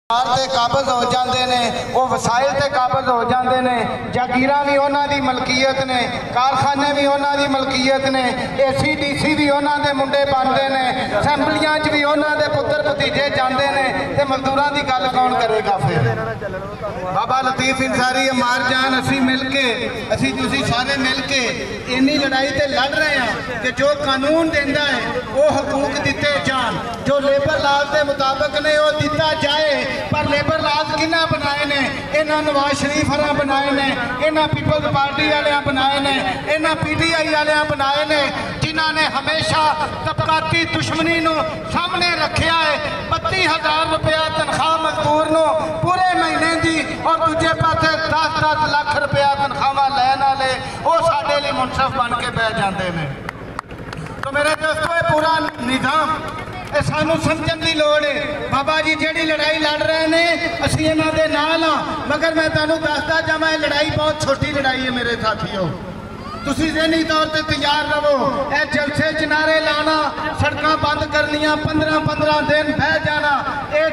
ते काबज हो जाते ने, वो वसाइल ते काबज हो जाते ने, जागीरां भी उन्हां दी मलकीयत ने, कारखाने भी उन्हां दी मलकीयत ने, ACDC भी उन्हां दे मुंडे बनते ने, असैंबलियां च भी उन्हां दे पुत्र भतीजे जाते ने, ते मजदूरां दी गल कौन करेगा फिर? बाबा लतीफ इंसारी अमार जान असी मिल के असी तुसी सारे मिल के इन्नी लड़ाई ते लड़ रहे हैं कि जो कानून देंदा है वो हकूक दिते जान, जो लेबर लॉज के मुताबिक ने वो दिता जाए। पर लेबर लॉज किन्ना बनाए ने? इन्हां नवाज शरीफ हरा बनाए ने, इन्हां पीपल्स पार्टी वाले बनाए ने, इन्हां PTI वाले बनाए ने, जिन्हां ने हमेशा तबकाती दुश्मनी नूं सामने रखा है। 32,000 रुपया तनख्वाह मजदूर नूं पूरे महीने की और दूजे पासे 10-10 लाख रुपया तनख्वाह लैन वाले वो साडे लई मुनसिफ बन के बह जाते हैं। तो मेरे दोस्तों ये पूरा निज़ाम सानू समझण की लोड़ है। बाबा जी जिहड़ी लड़ाई लड़ रहे हैं असीं इन्हां दे नाल हां, मगर मैं तुहानूं दसदा जावां ये लड़ाई बहुत छोटी लड़ाई है मेरे साथियों। तुसीं ज़हनी तौर पर तैयार रहो। यह जलसे च नारे लाना, सड़कां बंद करनियां, 15-15 दिन बह जाना, ये